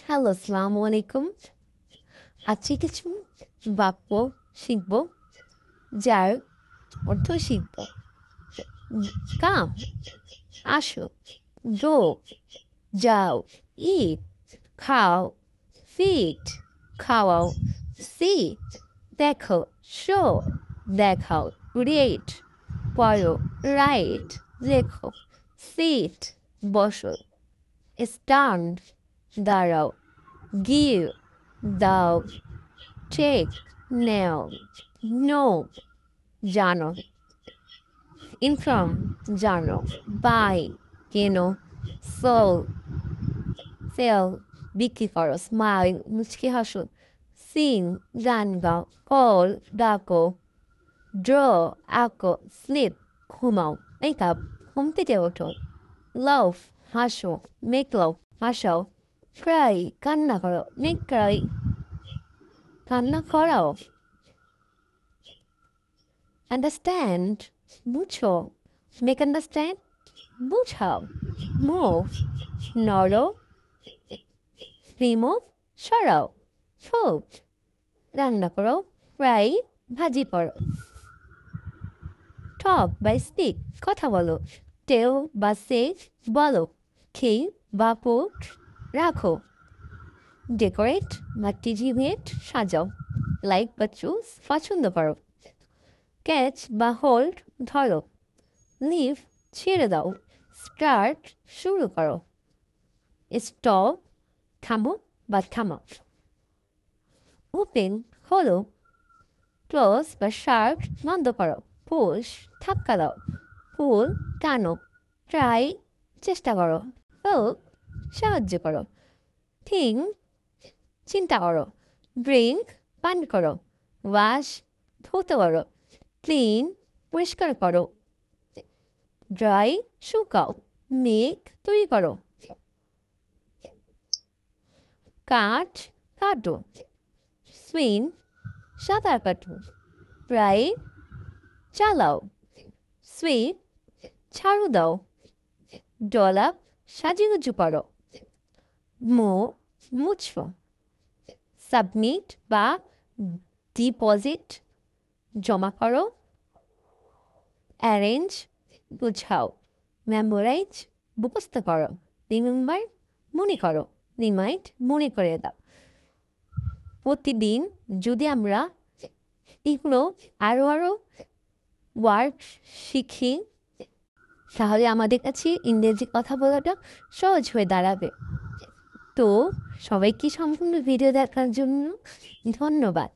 Hello, আসসালামু আলাইকুম। আজকে কিছু বাক্য শিখব, যার অর্থ শিখব। কাম, আসো। গো, যাও। ইট, খাও। ফিট, খাওয়াও। সি, দেখো। শো, দেখাও। রিড, পড়ো। রাইট, লেখো। সিট, বসো। স্ট্যান্ড, দাঁড়াও। গিভ, দাও। চেক, নেও। নো, জানো। ইনফর্ম, জানো। বাই, কেনো। সোল, সেল, বিক্রি করো। স্মাইল, মুচকি হাসো। সিং, গান গাও। কল, ডাকো। ড্র, আঁকো। স্লিপ, ঘুমাও। মেকআপ, ঘুম থেকে ওঠো। লাভ, হাসো। মেক লাভ, হাসাও। ক্রাই, কান্না করো। মেক ক্রাই, কান্না করাও। আন্ডারস্ট্যান্ড, বুঝো। মেক আন্ডারস্ট্যান্ড, বুঝাও। মুভ, নড়ো। রিমুভ, সরাও। ফুড, রান্না করো। ফ্রাই, ভাজি করো। টক বা স্পিক, কথা বলো। টেল বা সে, বলো। খেয়ে বা পুট, রাখো। ডেকোরেট বা টিজিভেট, সাজাও। লাইক বা চুজ, পছন্দ করো। ক্যাচ বা হোল্ড, ধরো। লিভ, ছেড়ে দাও। স্টার্ট, শুরু করো। স্টপ, থামো বা থামাও। ওপেন, খোলো। ক্লোজ বা শার্ট, বন্ধ করো। পুশ, ধাক্কা দাও। পুল, টানো। ট্রাই, চেষ্টা করো। হেল্প, সাহায্য করো। থিঙ্ক, চিন্তা করো। ড্রিঙ্ক, পান করো। ওয়াশ, ধুতে করো। ক্লিন, পরিষ্কার করো। ড্রাই, শুকাও। মেক, তৈরি করো। কাট, কাটো। সুইন, সাঁতার কাটো। প্রায়, চালাও। সুইপ, ঝাড়ু দাও। ডলাপ, সাজিগুজু করো। মো, মুছো। সাবমিট বা ডিপোজিট, জমা করো। অ্যারেঞ্জ, বুঝাও। মেমোরাইজ, মুখস্থ করো। রিমেম্বার, মনে করো। রিমাইন্ড, মনে করে দাও। প্রতিদিন যদি আমরা এগুলো আরও আরও ওয়ার্ড শিখি, তাহলে আমাদের কাছে ইংরেজি কথা বলাটা সহজ হয়ে দাঁড়াবে। তো সবাইকে সম্পূর্ণ ভিডিও দেখার জন্য ধন্যবাদ।